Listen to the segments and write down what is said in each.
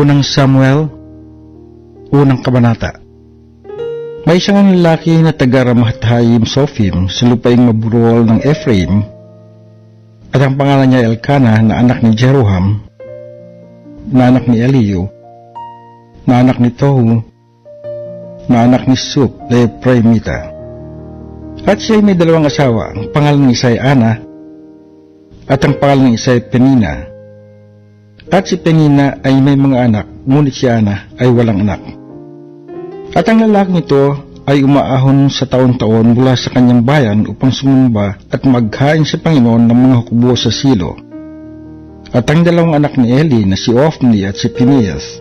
Unang Samuel, unang kabanata. May isang lalaki na taga-Ramathayim Sophim sa lupaing maburol ng Ephraim, at ang pangalan niya Elkanah na anak ni Jeroham, na anak ni Eliu, na anak ni Tohu, na anak ni Sup na Ephraimita. At siya ay may dalawang asawa, ang pangalan ng isa ay Ana, at ang pangalan ng isa ay Penina. At si Penina ay may mga anak, ngunit si Ana ay walang anak. At ang lalaking ito ay umaahon sa taon-taon mula sa kanyang bayan upang sumamba at maghain sa Panginoon ng mga hukbo sa Silo. At ang dalawang anak ni Eli na si Ofni at si Phinehas,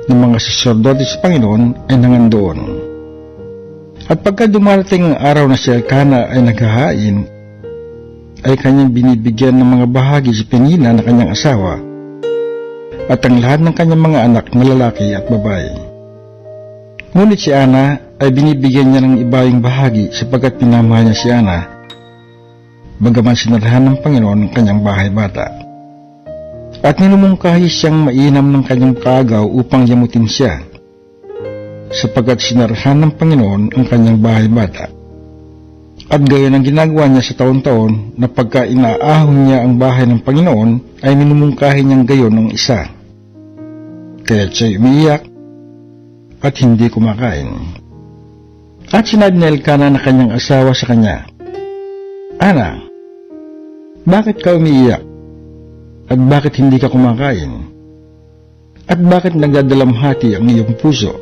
ng mga saserdote sa Panginoon, ay nangandoon. At pagka dumarating ang araw na si Elkanah ay naghahain, ay kanyang binibigyan ng mga bahagi si Penina na kanyang asawa, at ang lahat ng kanyang mga anak na lalaki at babae. Ngunit si Ana ay binibigyan niya ng ibayong bahagi sapagkat pinamahal niya si Ana, bagaman sinarahan ng Panginoon ang kanyang bahay bata. At ninumungkahi siyang mainam ng kanyang kaagaw upang yamutin siya, sapagkat sinarahan ng Panginoon ang kanyang bahay bata. At gayon ang ginagawa niya sa taon-taon na pagka inaahon niya ang bahay ng Panginoon ay minumungkahi niyang gayon ang isa. Kaya siya umiiyak at hindi kumakain. At sinabi ni Elkanah na kanyang asawa sa kanya, Ana, bakit ka umiiyak? At bakit hindi ka kumakain? At bakit nagdadalamhati ang iyong puso?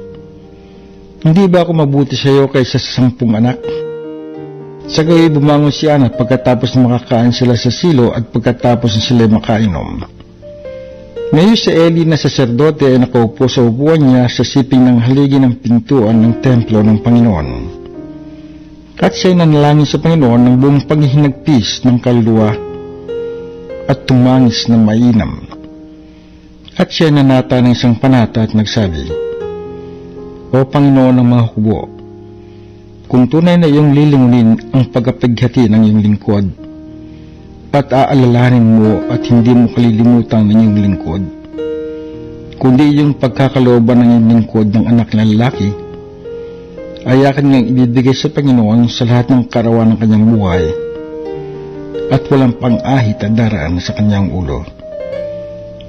Hindi ba ako mabuti sa iyo kaysa sa 10 anak? Sa gayoy bumangon si Ana pagkatapos na makakain sila sa Silo at pagkatapos na sila makainom. Ngayon si Eli na saserdote ay nakaupo sa upuan niya sa siping ng haligi ng pintuan ng templo ng Panginoon. At siya ay nanalangin sa Panginoon ng buong paghihinagpis ng kaluluwa at tumangis na mainam. At siya ay nanata ng isang panata at nagsabi, O Panginoon ng mga hukbo, kung tunay na iyong lilingunin ang pagkapighati ng iyong lingkod, at aalalahanin mo at hindi mo kalilimutan ng iyong lingkod, kundi iyong pagkakalooban ng iyong lingkod ng anak na lalaki, ay akin ngang ibibigay sa Panginoon sa lahat ng karawan ng kanyang buhay, at walang pang-ahit na daraan sa kanyang ulo.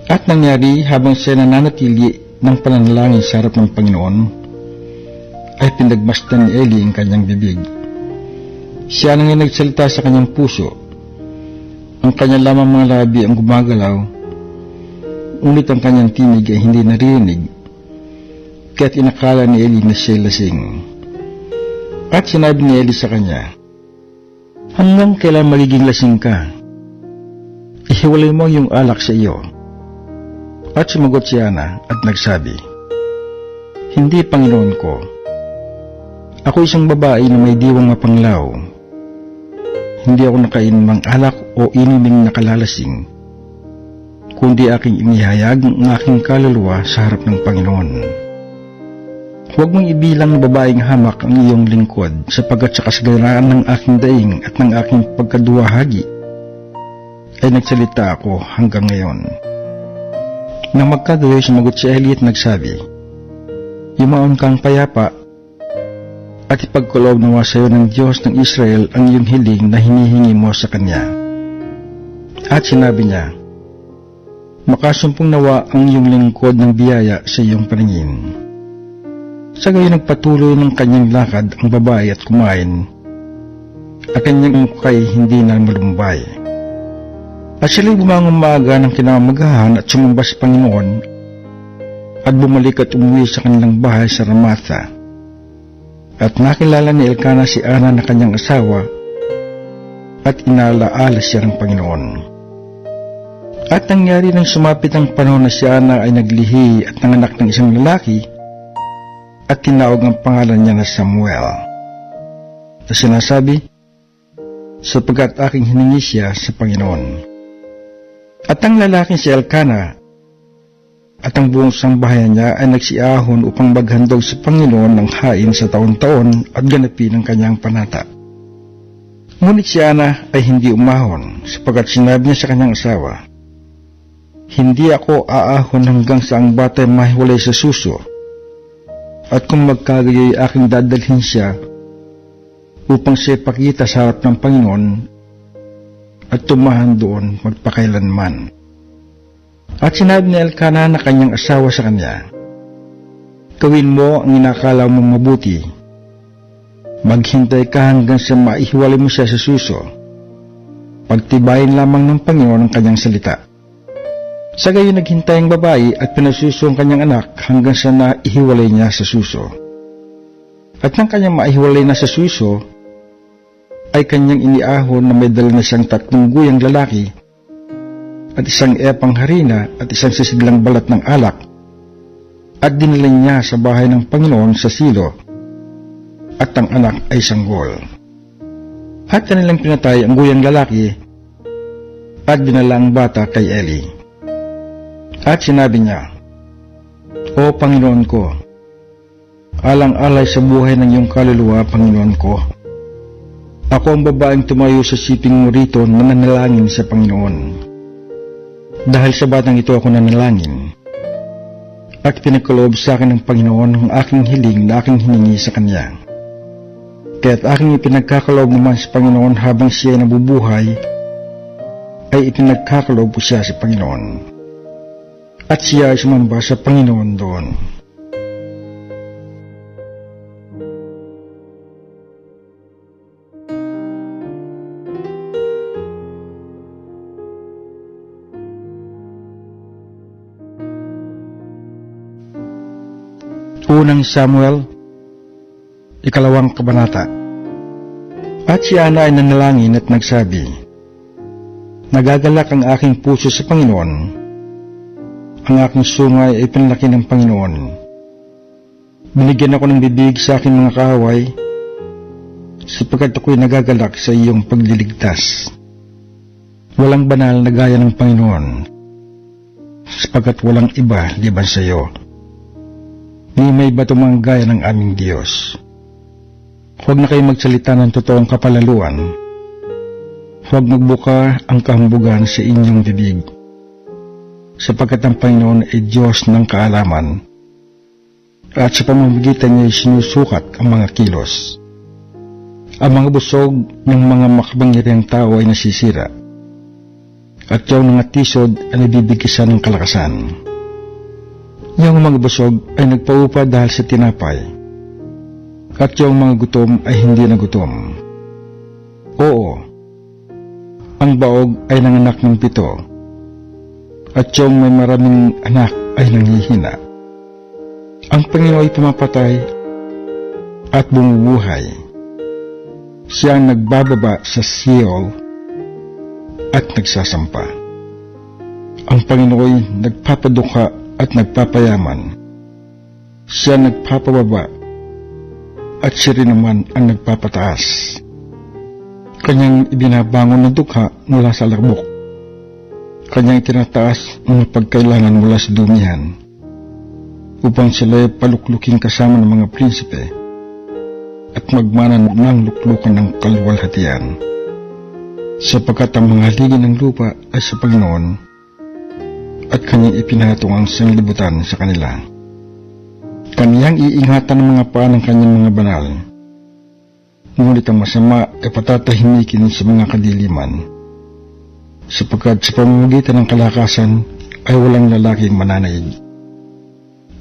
At nangyari habang siya nananatili ng pananalangin sa harap ng Panginoon, ay pinagmasdan ni Eli ang kanyang bibig. Siya nang nagsalita sa kanyang puso, ang kanyang lamang mga labi ang gumagalaw, ngunit ang kanyang tinig ay hindi naririnig, kaya't inakala ni Eli na siya lasing. At sinabi ni Eli sa kanya, Hanggang kailan magiging lasing ka? Ihiwalay mo yung alak sa iyo. At sumagot si Ana at nagsabi, Hindi, Panginoon ko. Ako isang babae na may diwang mapanglaw. Hindi ako nakainom ng alak o inuming nakalalasing, kundi aking inihayag ang aking kaluluwa sa harap ng Panginoon. Huwag mong ibilang na babaeng hamak ang iyong lingkod, sapagkat sa kasagaran ng aking daing at ng aking pagkaduwahagi, ay nagsalita ako hanggang ngayon. Nang magkagayoy, sumagot si Eli at nagsabi, Yumaon kang payapa, at ipagkaloob nawa sa iyo ng Diyos ng Israel ang iyong hiling na hinihingi mo sa Kanya. At sinabi niya, Makasumpong nawa ang iyong lingkod ng biyaya sa iyong paningin. Sa gayon nagpatuloy ng kanyang lakad ang babae at kumain, at kanyang mukay hindi na malumbay. At sila'y bumangon maaga ng kinamagahan at sumamba sa Panginoon, at bumalik at umuwi sa kanilang bahay sa Ramatha. At nakilala ni Elkanah si Ana na kanyang asawa, at inaalaala siya ng Panginoon. At nangyari nang sumapit ang panahon na si Ana ay naglihi at nanganak ng isang lalaki, at tinawag ang pangalan niya na Samuel. Na sinasabi, sapagkat aking hiningi siya sa Panginoon. At ang lalaking si Elkanah at ang buong sambahayan niya ay nagsiahon upang maghandog sa Panginoon ng hain sa taon-taon at ganapin ang kanyang panata. Ngunit si Ana ay hindi umahon, sapagkat sinabi niya sa kanyang asawa, Hindi ako aahon hanggang sa ang bata'y mahiwalay sa suso, at kung magkagayay aking dadalhin siya upang siya ipakita sa harap ng Panginoon at tumahan doon magpakailanman. At sinabi ni Elkanah na kanyang asawa sa kanya, gawin mo ang inakala mong mabuti. Maghintay ka hanggang sa maihiwalay mo siya sa suso. Pagtibayin lamang ng Panginoon ang kanyang salita. Sa gayon naghintay ang babae at pinasuso ang kanyang anak hanggang sa naihiwalay niya sa suso. At nang kanyang maihiwalay na sa suso, ay kanyang iniahon na may dala na siyang 3 guyang lalaki at 1 epang harina at 1 sisidlang balat ng alak, at dinala niya sa bahay ng Panginoon sa Silo, at ang anak ay sanggol. At kanilang pinatay ang guyang lalaki at dinala ang bata kay Eli. At sinabi niya, O Panginoon ko, alang-alay sa buhay ng iyong kaluluwa, Panginoon ko, ako ang babaeng tumayo sa siping mo rito na nanalangin sa Panginoon. Dahil sa batang ito ako nanalangin, at pinagkaloob sa akin ng Panginoon ang aking hiling na aking hiningi sa Kanya. Kaya't aking ipinagkakaloob naman sa Panginoon habang siya ay nabubuhay, ay ipinagkakaloob ko siya sa Panginoon. At siya ay sumamba sa Panginoon doon. Unang Samuel, 2 kabanata. At si Ana ay nanalangin at nagsabi, nagagalak ang aking puso sa Panginoon, ang aking sungay ay pinlaki ng Panginoon. Binigyan ako ng bibig sa aking mga kaaway, sapagkat ako'y nagagalak sa iyong pagliligtas. Walang banal na gaya ng Panginoon, sapagkat walang iba liban sa iyo. Ni may bato mang gaya ng aming Diyos. Huwag na kayo magsalita ng totoong kapalaluan. Huwag magbuka ang kahambugan sa inyong bibig, sapagkat ang Panginoon ay Diyos ng kaalaman, at sa pamamagitan niya ay sinusukat ang mga kilos. Ang mga busog ng mga makapangyarihang tao ay nasisira, at yung mga tisod ay nabibigisan ng kalakasan. Yung mga busog ay nagpaupa dahil sa tinapay, at yung mga gutom ay hindi na gutom. Oo, ang baog ay nanganak ng 7, at yung may maraming anak ay nanghihina. Ang Panginoon ay pumapatay at bumubuhay. Siya ang nagbababa sa Sheol at nagsasampa. Ang Panginoon ay nagpapadukha at nagpapayaman. Siya nagpapababa at siya rin naman ang nagpapataas. Kanyang ibinabangon ng dukha mula sa larbok. Kanyang tinataas ang pagkailangan mula sa dumihan, upang sila ay palukluking kasama ng mga prinsipe at magmanan ng luklukan ng kaluwalhatian. Sapagkat ang mga haligi ng lupa ay sa Panginoon, at kanyang ipinatong ang sanglibutan sa kanila. Kaniyang iingatan ng mga paa ng kanyang mga banal, ngunit ang masama ay patatahimikin sa mga kadiliman, sapagkat sa pamamagitan ng kalakasan ay walang lalaking mananaig.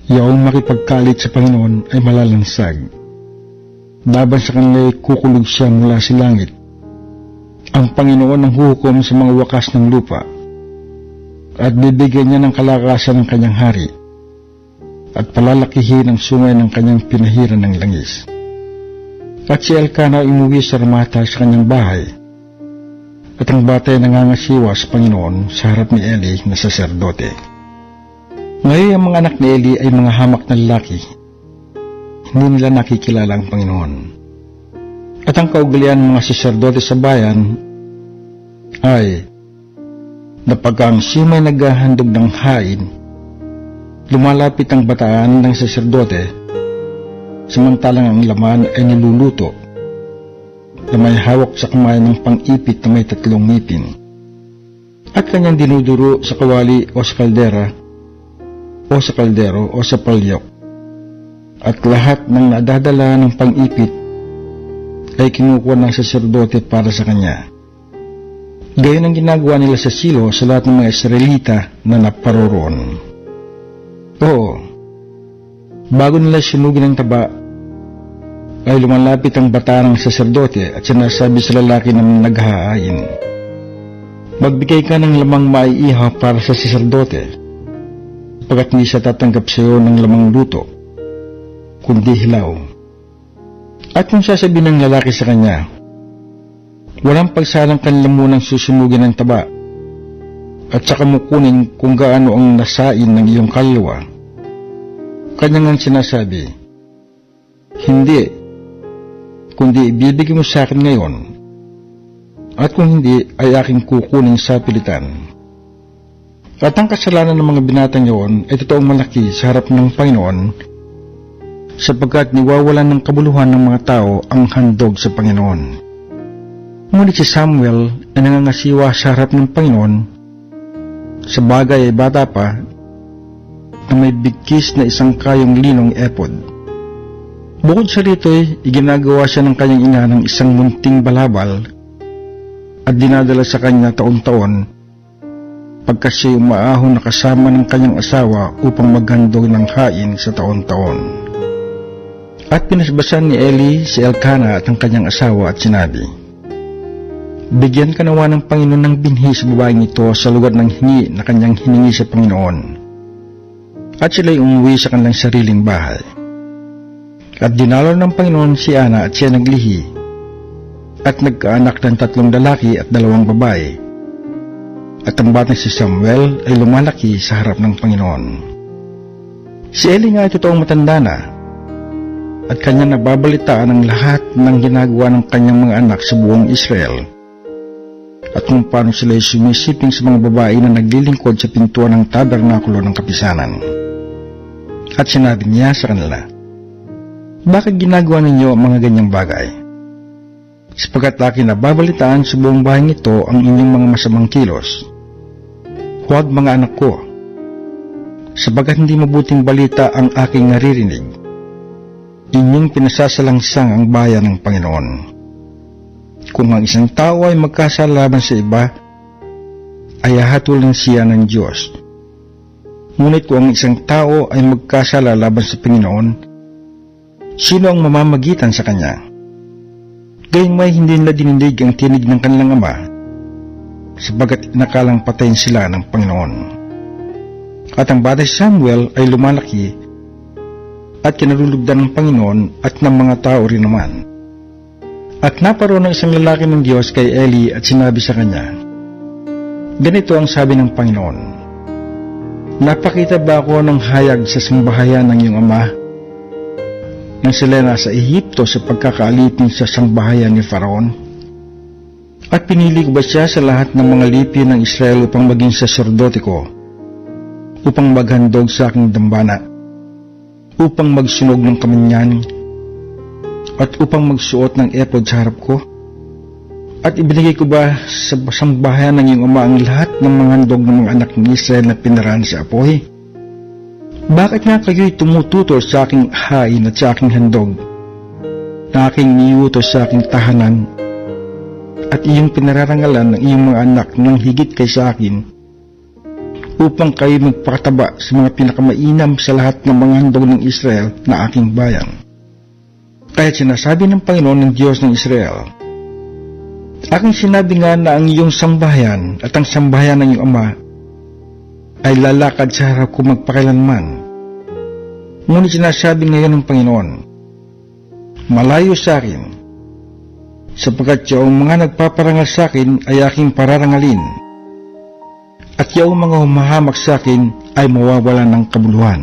Yaong makipagkalit sa Panginoon ay malalansag. Laban sa kanila ay kukulog siya mula sa langit. Ang Panginoon ang huhukom sa mga wakas ng lupa, at bibigyan niya ng kalakasan ng kanyang hari, at palalakihin ang sungay ng kanyang pinahiran ng langis. At si Elkanah umuwi sa Ramata sa kanyang bahay, at ang bata ay nangangasiwa sa Panginoon sa harap ni Eli na saserdote. Ngayon ang mga anak ni Eli ay mga hamak na lalaki. Hindi nila nakikilala ang Panginoon. At ang kaugalian ng mga saserdote sa bayan ay na pagka ang siya may naghahandog ng hain, lumalapit ang bataan ng saserdote, samantalang ang laman ay niluluto, na may hawak sa kamay ng pang-ipit na may 3 ngipin. at kanyang dinuduro sa kawali o sa kaldera o sa kaldero o sa palyok, at lahat ng nadadala ng pang-ipit ay kinukuha ng saserdote para sa kanya. Gayon ang ginagawa nila sa Silo sa lahat ng mga Israelita na naparoroon. Oo, bago nila sinugin ng taba, ay lumalapit ang bata ng saserdote at sinasabi sa lalaki na naghahain, "Magbigay ka ng lamang maiihaw para sa saserdote, pagkat hindi siya tatanggap sa iyo ng lamang luto, kundi hilaw." At kung sasabihin ng lalaki sa kanya, "Walang pagsalang kanila munang susunugin ng taba, at saka mo kunin kung gaano ang nasain ng iyong kaluluwa," kanyang sinasabi, "Hindi, kundi ibibigay mo sa akin ngayon, at kung hindi ay aking kukunin sa pilitan." At ang kasalanan ng mga binatang yun ay totoong malaki sa harap ng Panginoon, sapagkat niwawalan ng kabuluhan ng mga tao ang handog sa Panginoon. Ngunit si Samuel ay nangangasiwa sa harap ng Panginoon, sa bagay ay bata pa, na may bigkis na isang kayong linong epod. Bukod sa rito'y iginagawa siya ng kanyang ina ng isang munting balabal at dinadala sa kanya taon-taon pagka siya'y umaahon na kasama ng kanyang asawa upang maghandog ng hain sa taon-taon. At pinasbasan ni Eli si Elkana at ang kanyang asawa at sinabi, "Bigyan ka nawa ng Panginoon ng binhi sa babaeng ito sa lugar ng hingi na kanyang hiningi sa Panginoon." At sila'y umuwi sa kanilang sariling bahay. At dinalo ng Panginoon si Ana at siya naglihi, at nagkaanak ng 3 lalaki at 2 babae. At ang batang si Samuel ay lumalaki sa harap ng Panginoon. Si Eli nga ay totoong matanda na, at kanya nababalitaan ang lahat ng ginagawa ng kanyang mga anak sa buong Israel, at kung paano sila ay sumisiping sa mga babae na naglilingkod sa pintuan ng tabernakulo ng kapisanan. At sinabi niya sa kanila, "Bakit ginagawa ninyo ang mga ganyang bagay? Sapagkat aking nababalitaan sa buong bahay ito ang inyong mga masamang kilos. Huwag mga anak ko, sapagkat hindi mabuting balita ang aking naririnig. Inyong pinasasalangsang ang bayan ng Panginoon. Kung ang isang tao ay magkasala laban sa iba, ay hahatulin siya ng Diyos. Ngunit kung ang isang tao ay magkasala laban sa Panginoon, sino ang mamamagitan sa kanya? Gayong may hindi nila dinidig ang tinig ng kanilang ama, sapagkat inakalang patayin sila ng Panginoon." At ang bata si Samuel ay lumalaki at kinalulugdan ng Panginoon at ng mga tao rin naman. At naparoon ng isang lalaki ng Diyos kay Eli at sinabi sa kanya, "Ganito ang sabi ng Panginoon, napakita ba ako ng hayag sa sambahayan ng iyong ama nang sila nasa Ehipto sa pagkakaalipin sa sambahayan ni Faraon? At pinili ko ba siya sa lahat ng mga lipi ng Israel upang maging saserdote ko, upang maghandog sa aking dambana, upang magsunog ng kamanyan, at upang magsuot ng epod sa harap ko? At ibinigay ko ba sa sambahayan ng iyong ama ang lahat ng mga handog ng mga anak ng Israel na pinarahan sa apoy? Bakit nga kayo'y tumututol sa aking hain at sa aking handog, na aking niutos sa aking tahanan, at iyong pinararangalan ng iyong mga anak ng higit kay sa akin, upang kayo magpakataba sa mga pinakamainam sa lahat ng mga handog ng Israel na aking bayan? Kaya't sinasabi ng Panginoon ng Diyos ng Israel, aking sinabi nga na ang iyong sambahayan at ang sambahayan ng iyong ama ay lalakad sa harap ko magpakailanman. Ngunit sinasabi ngayon ng Panginoon, malayo sa akin, sapagkat yung mga nagpaparangal sa akin ay aking pararangalin, at yung mga humahamak sa akin ay mawawalan ng kabuluhan.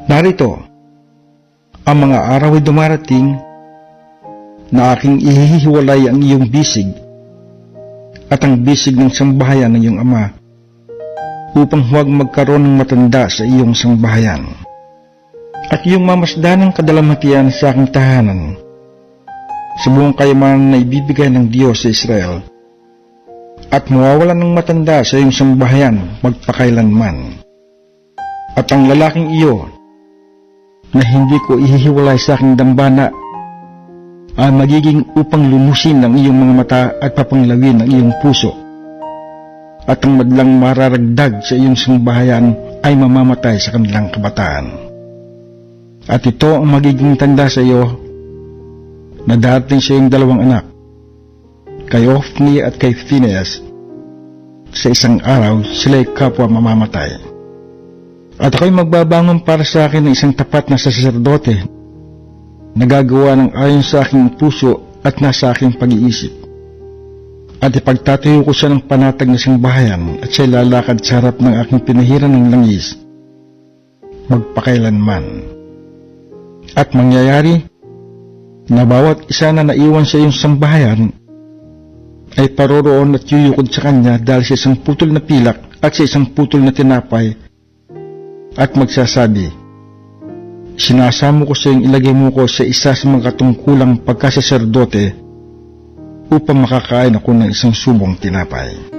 Narito, ang mga araw ay dumarating na aking ihihiwalay ang iyong bisig at ang bisig ng sambahayan ng iyong ama, upang huwag magkaroon ng matanda sa iyong sambahayan, at iyong mamasdan ng kadalamhatian sa aking tahanan, sa buong kayamanan na ibibigay ng Diyos sa Israel, at mawawalan ng matanda sa iyong sambahayan magpakailanman. At ang lalaking iyo na hindi ko ihihiwalay sa aking dambana ay magiging upang lumusin ang iyong mga mata at papanglawin ang iyong puso. At ang madlang mararagdag sa iyong sambahayan ay mamamatay sa kanilang kabataan. At ito ang magiging tanda sa iyo na darating sa iyong dalawang anak, kay Hophni at kay Phinehas. Sa isang araw, sila'y kapwa mamamatay. At ako'y magbabangon para sa akin ng isang tapat na saserdote, nagagawa ng ayon sa aking puso at nasa aking pag-iisip. At ipagtatayo ko siya ng panatag na simbahan at siya lalakad sa harap ng aking pinahiran ng langis magpakailanman. At mangyayari na bawat isa na naiwan sa iyong sambahayan ay paroroon at yuyukod sa kanya dahil sa isang putol na pilak at sa isang putol na tinapay at magsasabi, sinasamo ko sa iyong ilagay mo ko sa isa sa mga katungkulang pagkasaserdote upang makakain ako ng isang subong tinapay.